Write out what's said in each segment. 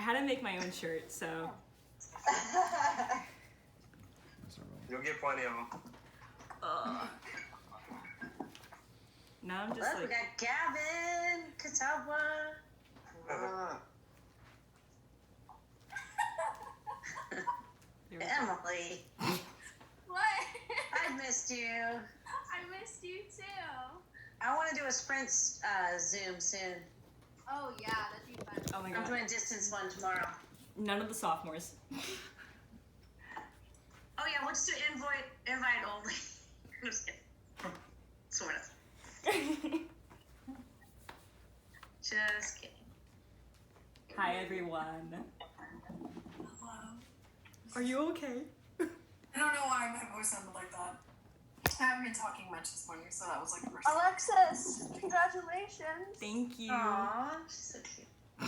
had to make my own shirt, so. You'll get plenty of them. Now I'm just Look, like. we got Gavin, Catawba. Emily. What? I missed you. I missed you too. I want to do a sprint Zoom soon. Oh yeah, that'd be fun. Oh my I'm god. doing distance one tomorrow. None of the sophomores. Oh yeah, we'll just do invite only. I'm just kidding. Sort of. Just kidding. Hi everyone. Hello. Are you okay? I don't know why my voice sounded like that. I haven't been talking much this morning, so that was like the first. Alexis, congratulations. Thank you. Aww, she's so cute.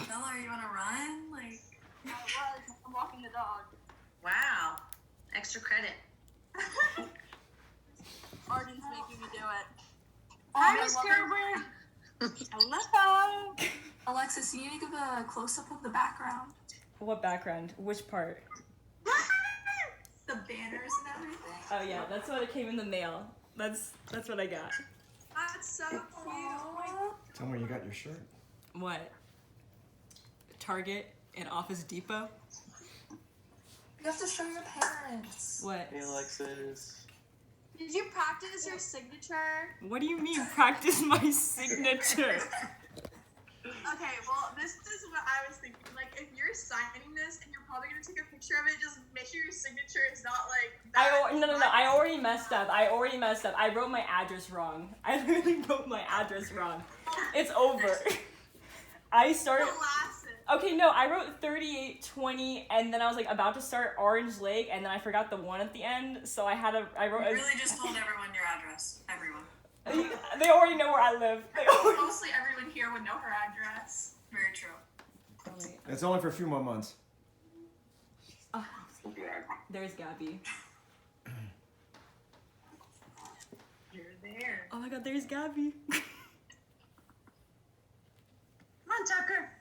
Bella, are you on a run? Like, I was. I'm walking the dog. Wow. Extra credit. Arden's making me do it. Hi, Miss Gerber. Hello. Alexis, you need to give a close-up of the background. What background? Which part? The banners and everything. Oh yeah, that's what it came in the mail. That's what I got. That's so cute. Tell me where you got your shirt. What? Target and Office Depot? You have to show your parents. What? Hey, Alexis. Did you practice your signature? What do you mean practice my signature? Okay, well, this is what I was thinking. Like, if you're signing this and you're probably gonna take a picture of it, just make sure your signature is not like that. No. I already messed up. I wrote my address wrong. I literally wrote my address wrong. It's over. I started. Okay, no, I wrote 3820, and then I was like about to start Orange Lake, and then I forgot the one at the end, so I wrote. You really just told everyone your address. Everyone. They already know where I live. Mostly everyone here would know her address. Very true. It's only for a few more months. There's Gabby. You're there. Oh my god, there's Gabby. Come on, Tucker.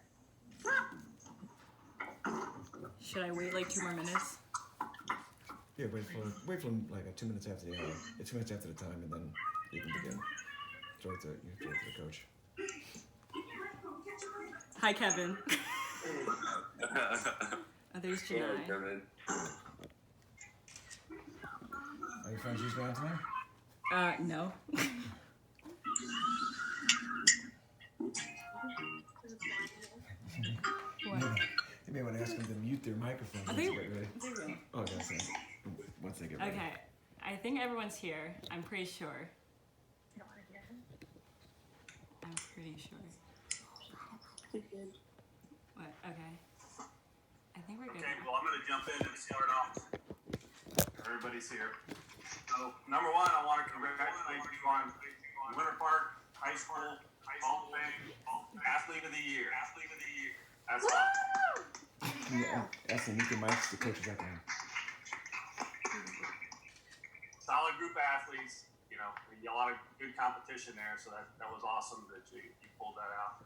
Should I wait like 2 more minutes? Yeah, wait for like 2 minutes after the 2 minutes after the time, and then you can begin. Throw it to the coach. Hi, Kevin. Oh, there's Janai. Kevin. Are your friends usually on time? No. What? You may want to ask them to mute their microphone once they get ready. They will. Oh, that's it. Once they get ready. Okay, I think everyone's here. I'm pretty sure. I'm pretty sure. What? Okay. I think we're good. Okay, well, I'm going to jump in and start off. Everybody's here. So, number one, I want to congratulate you on Winter Park High School Hall of Fame Athlete of the Year. That's awesome. Ask them to mute their mics. The coach is out there. Solid group of athletes. You know, a lot of good competition there, so that was awesome that you pulled that out.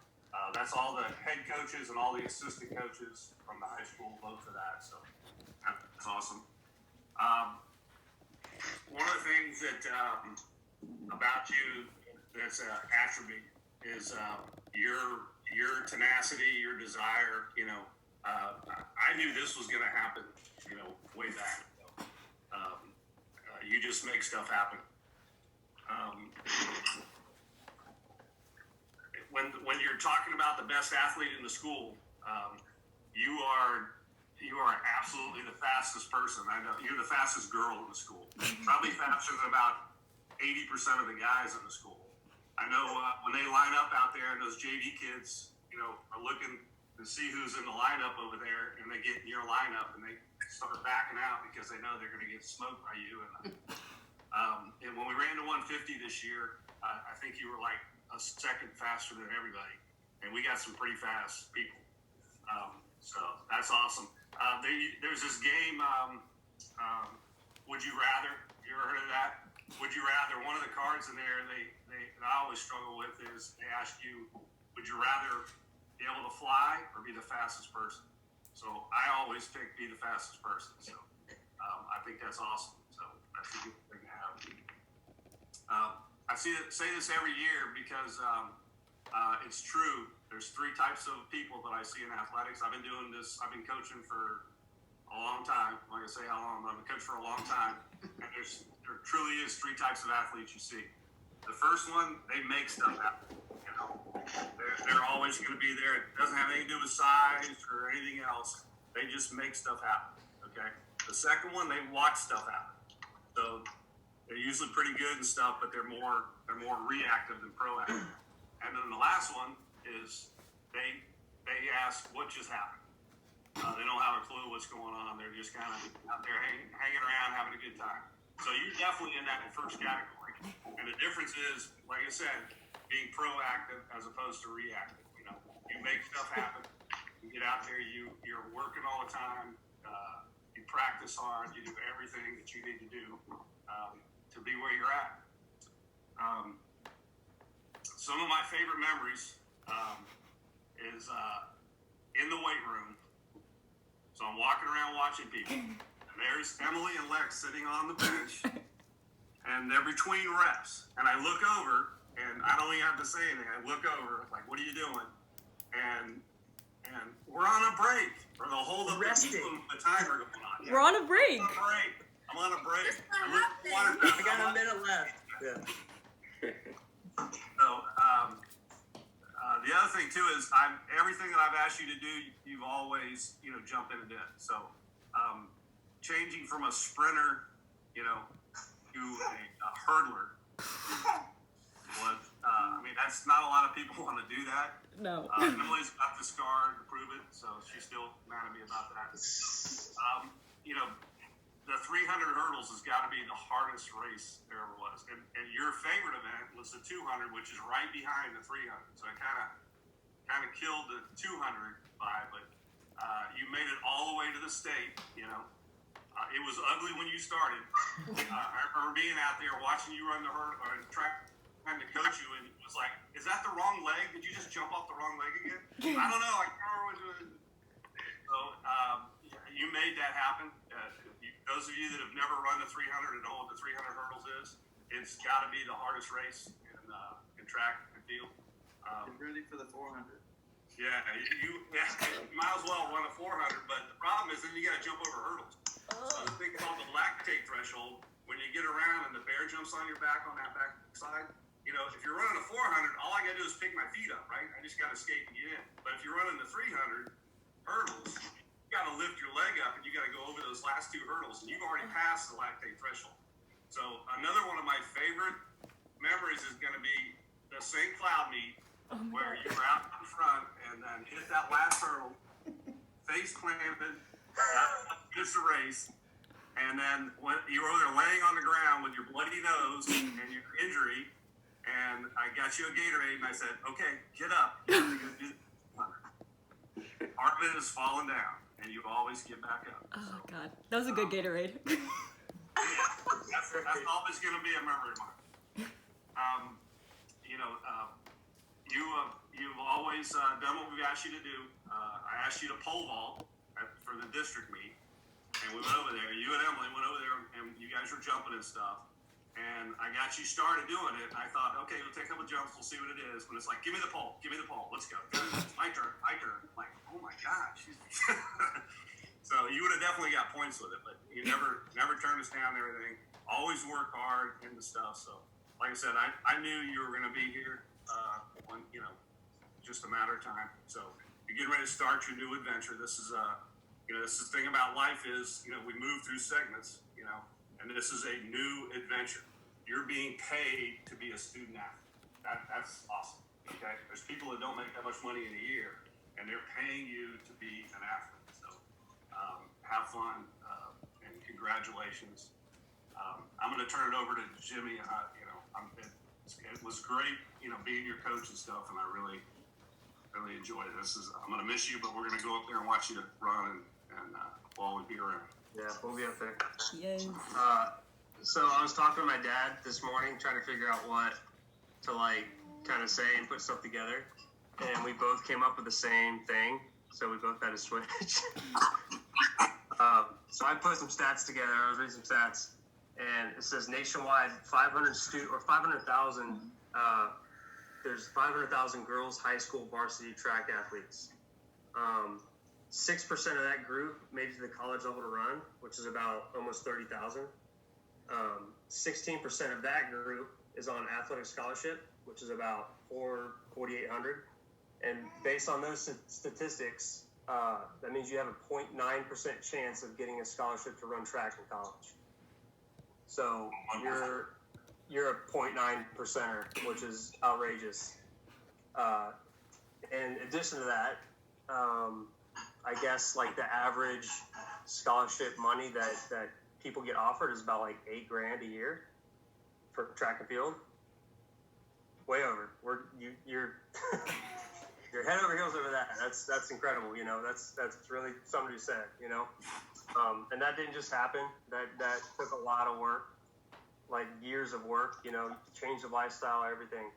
That's all the head coaches and all the assistant coaches from the high school vote for that, so that's awesome. One of the things that about you that's an attribute is your tenacity, your desire. You know, I knew this was going to happen. You know, way back. You just make stuff happen. When you're talking about the best athlete in the school, you are absolutely the fastest person. I know you're the fastest girl in the school. Probably faster than about 80% of the guys in the school. I know when they line up out there, and those JV kids, you know, are looking to see who's in the lineup over there, and they get in your lineup, and they start backing out because they know they're going to get smoked by you. And when we ran to 150 this year, I think you were like a second faster than everybody, and we got some pretty fast people. So that's awesome. There's this game, Would You Rather. You ever heard of that? Would you rather? One of the cards in there that I always struggle with is they ask you, would you rather be able to fly or be the fastest person? So I always pick be the fastest person. So I think that's awesome. So that's a good thing to have. I say this every year because it's true. There's three types of people that I see in athletics. I've been doing this. I've been coaching for a long time. I'm not gonna say how long, but I've been coaching for a long time. And there truly is three types of athletes you see. The first one, they make stuff happen. You know, they're always going to be there. It doesn't have anything to do with size or anything else. They just make stuff happen. Okay. The second one, they watch stuff happen. So they're usually pretty good and stuff, but they're more reactive than proactive. And then the last one is they ask what just happened. They don't have a clue what's going on. They're just kind of out there hanging around, having a good time. So you're definitely in that first category. And the difference is, like I said, being proactive as opposed to reactive. You know, you make stuff happen. You get out there. You're working all the time. You practice hard. You do everything that you need to do to be where you're at. Some of my favorite memories is in the weight room. So I'm walking around watching people, and there's Emily and Lex sitting on the bench, and they're between reps. And I look over, and I don't even have to say anything. I look over, like, what are you doing? And we're on a break, or they'll hold up the timer going on. We're on a break. I'm on a break. I got a minute left. Yeah. So, the other thing too is everything that I've asked you to do, you've always, jumped in and did. So, changing from a sprinter, to a hurdler was, that's not a lot of people want to do that. No. Emily's got the scar to prove it, so she's still mad at me about that. The 300 hurdles has got to be the hardest race there ever was. And your favorite event was the 200, which is right behind the 300. So it kind of killed the 200 vibe, but you made it all the way to the state, It was ugly when you started. I remember being out there watching you run the hurdle, trying to coach you, and it was like, is that the wrong leg? Did you just jump off the wrong leg again? I don't know. I can't remember what it was. So you made that happen. Those of you that have never run the 300 and know what the 300 hurdles is, it's got to be the hardest race in track and field. Get ready for the 400. Yeah, you might as well run a 400, but the problem is then you got to jump over hurdles. So think about the lactate threshold. When you get around and the bear jumps on your back on that back side, if you're running a 400, all I got to do is pick my feet up, right? I just got to skate and get in. But if you're running the 300 hurdles, you got to lift your leg up and you got to go over those last two hurdles, and you've already passed the lactate threshold. So another one of my favorite memories is going to be the St. Cloud meet, where you were out in front and then hit that last hurdle, face planted, just a race, and then when you were there laying on the ground with your bloody nose and your injury, and I got you a Gatorade, and I said, okay, get up. You have to go do this. Part of it is falling down, and you always get back up. Oh, God. That was a good Gatorade. That's always going to be a memory of mine. You've always done what we've asked you to do. I asked you to pole vault for the district meet, and we went over there. You and Emily went over there, and you guys were jumping and stuff. And I got you started doing it. I thought, okay, we'll take a couple jumps. We'll see what it is. When it's like, give me the pole. Let's go. It's my turn. I'm like, oh my gosh. So you would have definitely got points with it, but you never turned us down and everything. Always work hard into stuff. So, like I said, I knew you were going to be here when, just a matter of time. So you're getting ready to start your new adventure. This is this is the thing about life is, we move through segments, and this is a new adventure. You're being paid to be a student athlete. That's awesome. Okay, there's people that don't make that much money in a year, and they're paying you to be an athlete. So have fun and congratulations. I'm going to turn it over to Jimmy. It was great, being your coach and stuff, and I really enjoyed it. I'm going to miss you, but we're going to go up there and watch you run and we'll always be around. Yeah, we'll be up there. Yes. So I was talking to my dad this morning, trying to figure out what to kind of say and put stuff together, and we both came up with the same thing. so we both had to switch. So I put some stats together. I was reading some stats, and it says nationwide 500,000. There's 500,000 girls high school varsity track athletes. 6% of that group made it to the college level to run, which is about almost 30,000. 16% of that group is on athletic scholarship, which is about 4,800. And based on those statistics, that means you have a 0.9% chance of getting a scholarship to run track in college. So you're a 0.9%er, which is outrageous. In addition to that, I guess like the average scholarship money that people get offered is about like $8,000 a year for track and field. Way over. You're you're head over heels over that. That's incredible. You know, that's really something to be said. You know, and that didn't just happen. That took a lot of work, like years of work. You know, change of lifestyle, everything.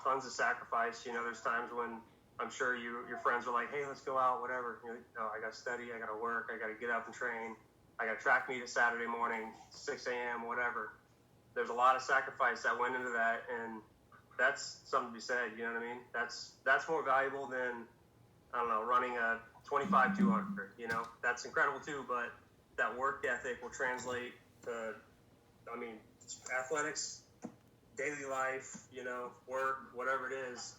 Tons of sacrifice. You know, there's times when I'm sure your friends are like, hey, let's go out, whatever. You know, I got to study, I got to work, I got to get up and train, I got a track meet at Saturday morning, 6 a.m., whatever. There's a lot of sacrifice that went into that, and that's something to be said, you know what I mean? That's more valuable than, I don't know, running a 25-200, you know? That's incredible too, but that work ethic will translate to, I mean, athletics, daily life, you know, work, whatever it is.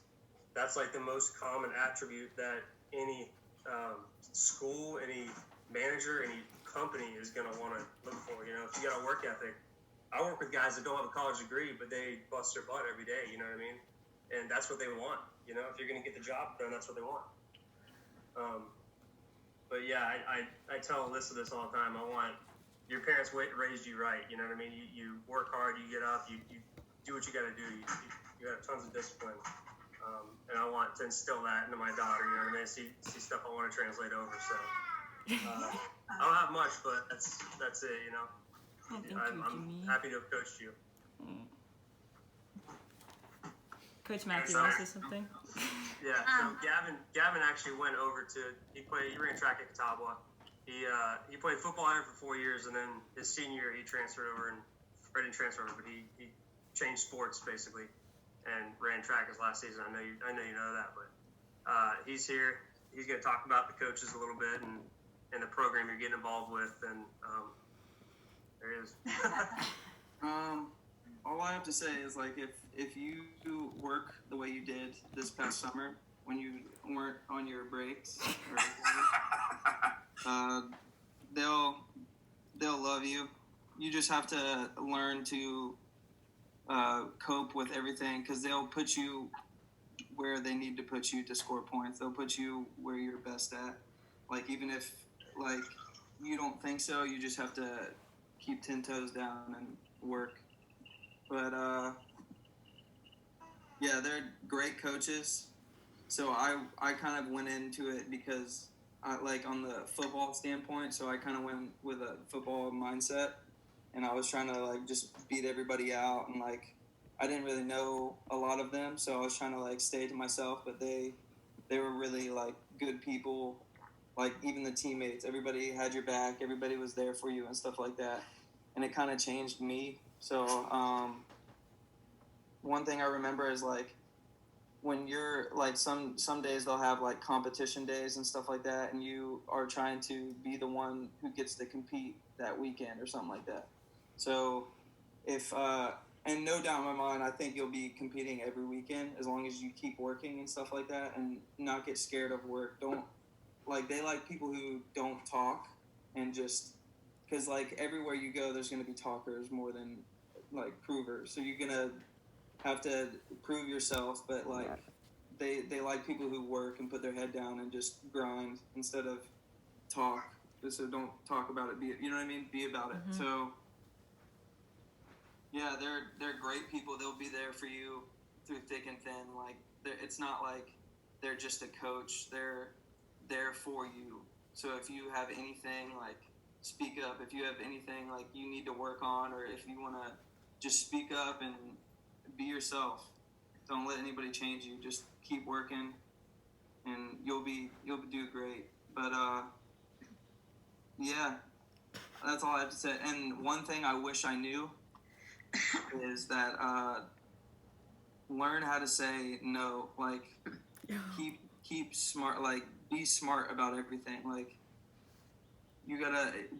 That's like the most common attribute that any school, any manager, any company is going to want to look for. You know, if you got a work ethic, I work with guys that don't have a college degree, but they bust their butt every day. You know what I mean? And that's what they want. You know, if you're going to get the job done, that's what they want. But yeah, I tell Alyssa this all the time. I want your parents raised you right. You know what I mean? You work hard, you get up, you do what you got to do. You have tons of discipline. And I want to instill that into my daughter, you know what I mean? See stuff I want to translate over. So I don't have much, but that's it, you know. I'm happy to have coached you. Coach Matthew, want to say something? Yeah. So Gavin actually went over he ran track at Catawba. He played football there for 4 years, and then his senior year he transferred over didn't transfer over, but he changed sports basically. And ran track his last season. I know you know that, but he's here. He's going to talk about the coaches a little bit and the program you're getting involved with. And there he is. All I have to say is like if you work the way you did this past summer when you weren't on your breaks, they'll love you. You just have to learn to cope with everything, because they'll put you where they need to put you to score points. They'll put you where you're best at. Like, even if like you don't think so, you just have to keep 10 toes down and work. But yeah, they're great coaches. So I kind of went into it because I like on the football standpoint. So I kind of went with a football mindset. And I was trying to like just beat everybody out, and like I didn't really know a lot of them, so I was trying to like stay to myself. But they were really like good people, like even the teammates. Everybody had your back. Everybody was there for you and stuff like that. And it kind of changed me. So one thing I remember is like when you're like some days they'll have like competition days and stuff like that, and you are trying to be the one who gets to compete that weekend or something like that. So if and no doubt in my mind, I think you'll be competing every weekend as long as you keep working and stuff like that and not get scared of work. They like people who don't talk, and just because like everywhere you go there's going to be talkers more than like provers. So you're going to have to prove yourself, but like they like people who work and put their head down and just grind instead of talk. So don't talk about it. You know what I mean? Be about it. Mm-hmm. So yeah, they're great people. They'll be there for you through thick and thin. Like it's not like they're just a coach. They're there for you. So if you have anything, like speak up. If you have anything like you need to work on, or if you want to just speak up and be yourself. Don't let anybody change you. Just keep working and you'll do great. But yeah, that's all I have to say. And one thing I wish I knew is that learn how to say no. Like keep smart. Like be smart about everything. Like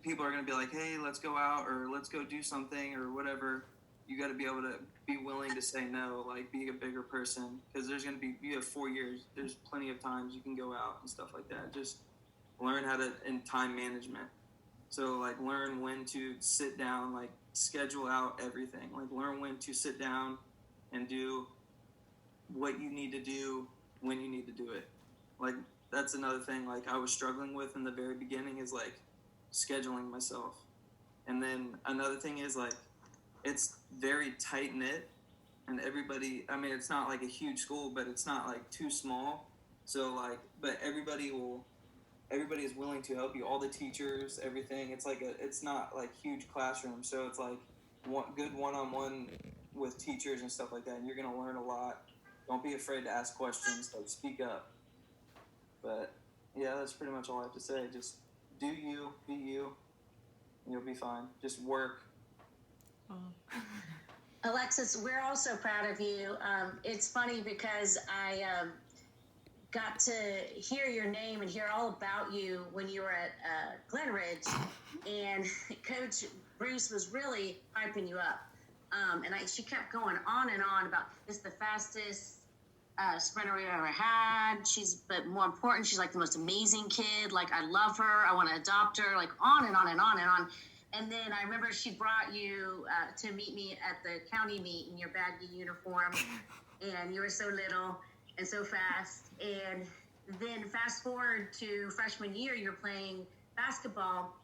people are gonna be like, hey, let's go out or let's go do something or whatever. You got to be able to be willing to say no, like be a bigger person, because you have 4 years. There's plenty of times you can go out and stuff like that. Just learn how to, and time management. So like learn when to sit down, like schedule out everything. Like learn when to sit down and do what you need to do when you need to do it. Like that's another thing like I was struggling with in the very beginning is like scheduling myself. And then another thing is like it's very tight knit, and everybody, I mean, it's not like a huge school, but it's not like too small. So like, but everybody is willing to help you. All the teachers, everything. It's not like huge classroom. So it's like good one-on-one with teachers and stuff like that. And you're going to learn a lot. Don't be afraid to ask questions. Like speak up. But yeah, that's pretty much all I have to say. Just do you, be you, and you'll be fine. Just work. Alexis, we're also proud of you. It's funny because I got to hear your name and hear all about you when you were at Glen Ridge, and Coach Bruce was really hyping you up. She kept going on and on about this is the fastest sprinter we've ever had. But more important, she's like the most amazing kid. Like I love her. I want to adopt her. Like on and on and on and on. And then I remember she brought you to meet me at the county meet in your baggy uniform, and you were so little and so fast. And then fast forward to freshman year, you're playing basketball,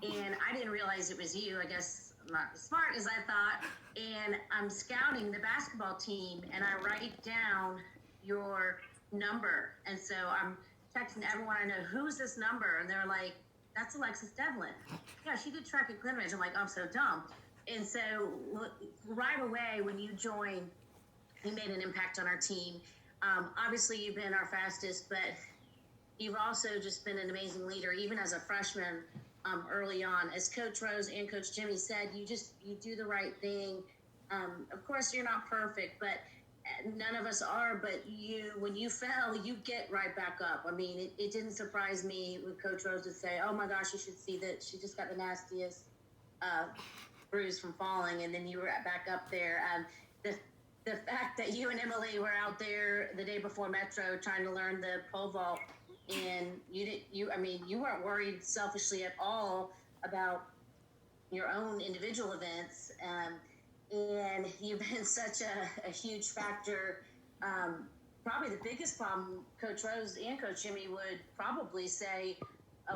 and I didn't realize it was you. I guess I'm not as smart as I thought. And I'm scouting the basketball team, and I write down your number. And so I'm texting everyone I know, who's this number? And they're like, that's Alexis Devlin. Yeah, she did track at Glen Ridge. I'm like, I'm so dumb. And so right away when you joined, you made an impact on our team. Obviously, you've been our fastest, but you've also just been an amazing leader, even as a freshman early on. As Coach Rose and Coach Jimmy said, you do the right thing. Of course, you're not perfect, but none of us are, but when you fell, you get right back up. I mean, it didn't surprise me when Coach Rose would say, oh my gosh, you should see that she just got the nastiest bruise from falling, and then you were back up there. The fact that you and Emily were out there the day before Metro trying to learn the pole vault, and you weren't worried selfishly at all about your own individual events. And you've been such a huge factor. Probably the biggest problem Coach Rose and Coach Jimmy would probably say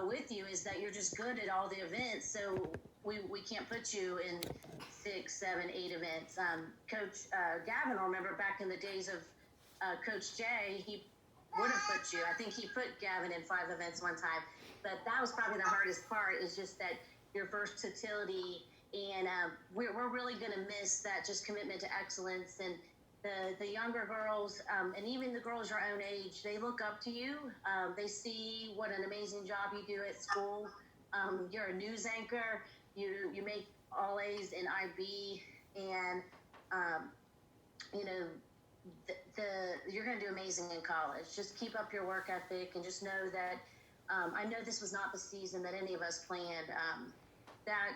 with you is that you're just good at all the events. So we can't put you in 6, 7, 8 events. Coach Gavin, I remember back in the days of Coach Jay, he would have put you. I think he put Gavin in 5 events one time. But that was probably the hardest part, is just that your versatility. And we're really going to miss that just commitment to excellence. And the younger girls, and even the girls your own age, they look up to you. They see what an amazing job you do at school. You're a news anchor. You make all A's in IB. And, you're going to do amazing in college. Just keep up your work ethic, and just know that I know this was not the season that any of us planned. That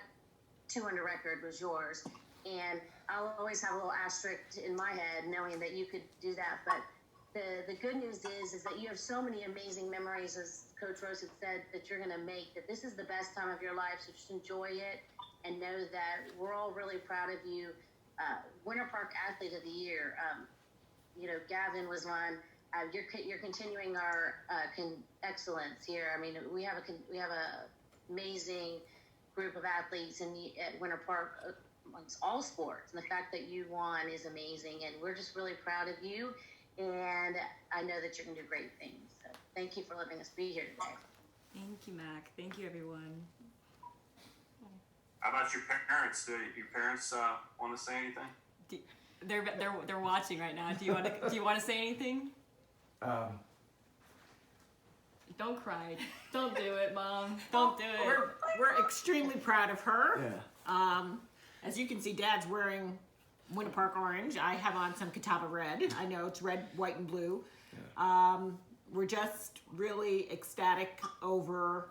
200 record was yours, and I'll always have a little asterisk in my head knowing that you could do that. But the good news is that you have so many amazing memories, as Coach Rose had said, that you're going to make, that this is the best time of your life. So just enjoy it and know that we're all really proud of you. Winter Park Athlete of the Year, Gavin was one. You're continuing our excellence here. I mean, we have a amazing group of athletes at Winter Park amongst all sports, and the fact that you won is amazing, and we're just really proud of you, and I know that you're going to do great things. So thank you for letting us be here today. Thank you, Mac. Thank you, everyone. How about your parents? Do your parents want to say anything? They're watching right now. Do you want to say anything? Don't cry. Don't do it, Mom. Don't do it. We're extremely proud of her. Yeah. As you can see, Dad's wearing Winter Park orange. I have on some Catawba red. I know it's red, white, and blue. We're just really ecstatic over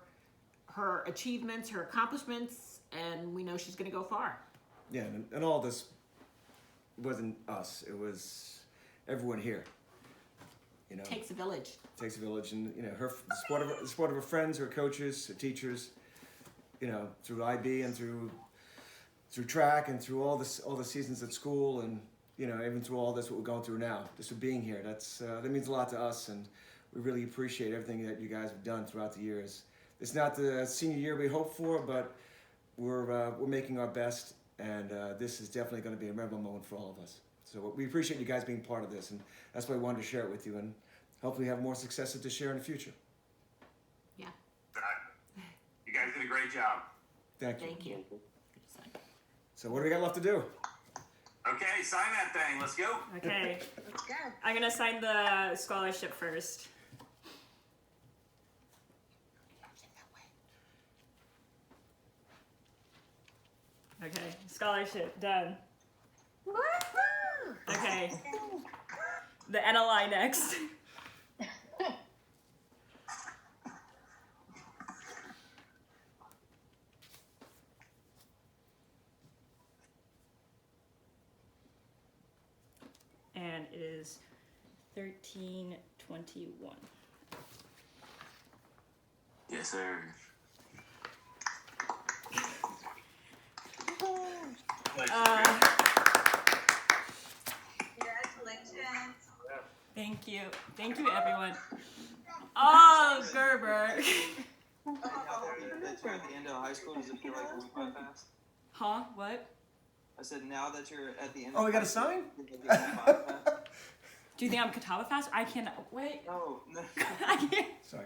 her achievements, her accomplishments, and we know she's going to go far. Yeah, and all this wasn't us. It was everyone here. You know, Takes a village. Takes a village, and you know, the support of her friends, her coaches, her teachers. You know, through IB and through track and through all the seasons at school, and you know, even through all this what we're going through now, just for being here. That means a lot to us, and we really appreciate everything that you guys have done throughout the years. It's not the senior year we hoped for, but we're making our best, and this is definitely going to be a memorable moment for all of us. So we appreciate you guys being part of this, and that's why I wanted to share it with you, and hopefully have more successes to share in the future. Yeah. You guys did a great job. Thank you. Thank you. So what do we got left to do? Okay, sign that thing. Let's go. Okay. Let's go. I'm gonna sign the scholarship first. Okay, scholarship done. Woohoo! Okay. The NLI next. And it is 1321. Yes, sir. Congratulations. Thank you. Thank you, everyone. Oh, Gerber. Now that you're at the end of high school, does it feel like it went by fast? Huh? What? I said, now that you're at the end. Oh, of we got high a school, sign? does it feel like it went by fast? Do you think I'm Catawba fast? I can't. Wait. No. I can't. Sorry.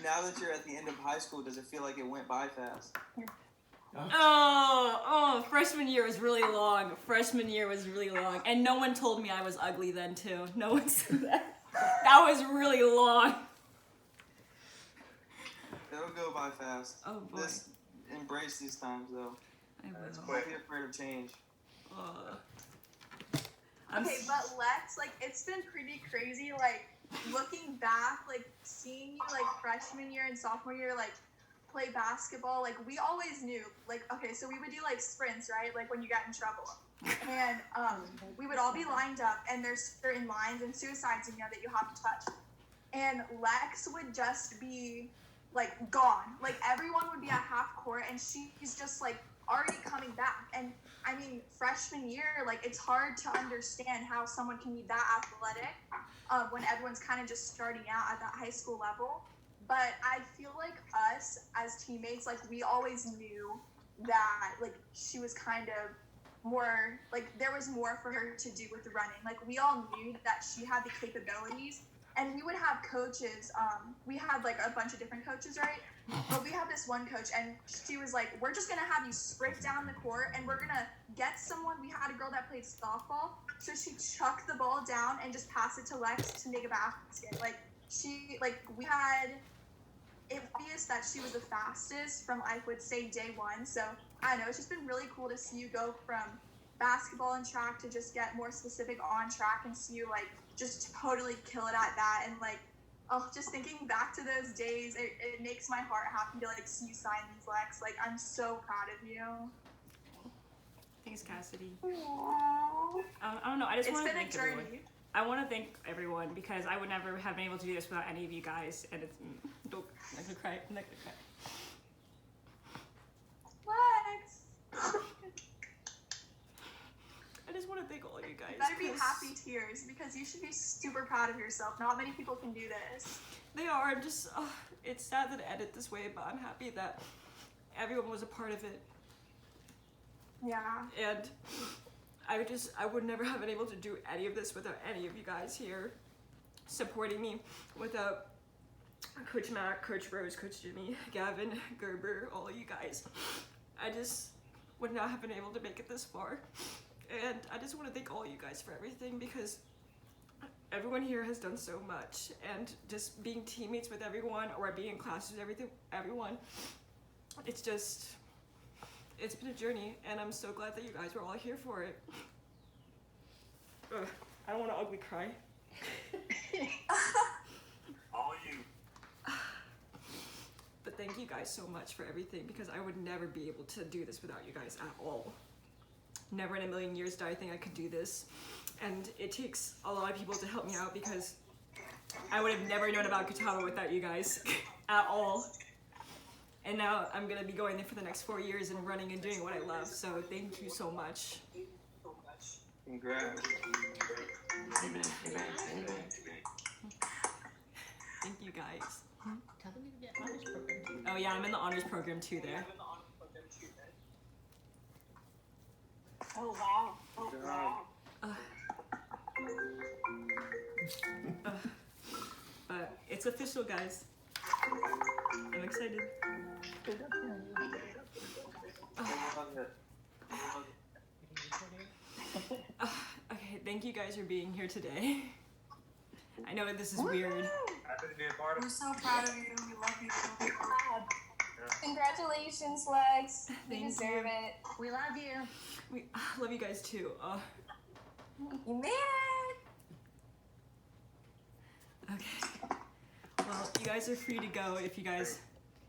Now that you're at the end of high school, does it feel like it went by fast? Freshman year was really long. Freshman year was really long. And no one told me I was ugly then, too. No one said that. That was really long. It'll go by fast. Oh, boy. Just embrace these times, though. I will. Don't be afraid of change. Okay, but Lex, like, it's been pretty crazy, like, looking back, like, seeing you, like, freshman year and sophomore year, like, play basketball, like, we always knew, like, okay, so we would do, like, sprints, right, like, when you got in trouble, and, we would all be lined up, and there's certain lines and suicides, you know, that you have to touch, and Lex would just be, like, gone, like, everyone would be at half court, and she's just, like, already coming back, and I mean, freshman year, like, it's hard to understand how someone can be that athletic when everyone's kind of just starting out at that high school level. But I feel like us as teammates, like, we always knew that, like, she was kind of more, like, there was more for her to do with the running. Like, we all knew that she had the capabilities. And we would have coaches, we had, like, a bunch of different coaches, right? But we had this one coach, and she was like, we're just going to have you sprint down the court, and we're going to get someone. We had a girl that played softball, so she chucked the ball down and just passed it to Lex to make a basket. Like, we had it obvious that she was the fastest from, I would say, day one. So, I don't know, it's just been really cool to see you go from basketball and track to just get more specific on track and see you, like, just totally kill it at that. And, like, just thinking back to those days, it makes my heart happy to, like, see you sign these, Lex. Like, I'm so proud of you. Thanks, Cassidy. Aww. I don't know. I just want to thank It's been a everyone. journey. I want to thank everyone because I would never have been able to do this without any of you guys. And it's... I'm not gonna cry. I'm not gonna cry. Lex! I just want to thank all of you guys. You better be 'cause happy tears because you should be super proud of yourself. Not many people can do this. They are. I'm just... it's sad that I ended this way, but I'm happy that everyone was a part of it. Yeah. And I would never have been able to do any of this without any of you guys here supporting me, without Coach Matt, Coach Rose, Coach Jimmy, Gavin, Gerber, all of you guys. I just would not have been able to make it this far. And I just want to thank all you guys for everything because everyone here has done so much, and just being teammates with everyone or being in classes with everyone, it's been a journey, and I'm so glad that you guys were all here for it. Ugh, I don't want to ugly cry. All you. But thank you guys so much for everything, because I would never be able to do this without you guys at all. Never in a million years did I think I could do this. And it takes a lot of people to help me out, because I would have never known about Catawba without you guys at all. And now I'm gonna be going there for the next 4 years and running and doing what I love. So thank you so much. Congrats. Amen. Thank you guys. Tell them you get honors program. Oh yeah, I'm in the honors program too there. Oh wow. Oh Good wow. But it's official, guys. I'm excited. Okay, thank you guys for being here today. I know this is weird. Happy to be a part of We're it. so proud of you. We love you. Congratulations, Lex. You Thank deserve you. it. We love you. We love you guys too. You made it. Okay. Well, you guys are free to go if you guys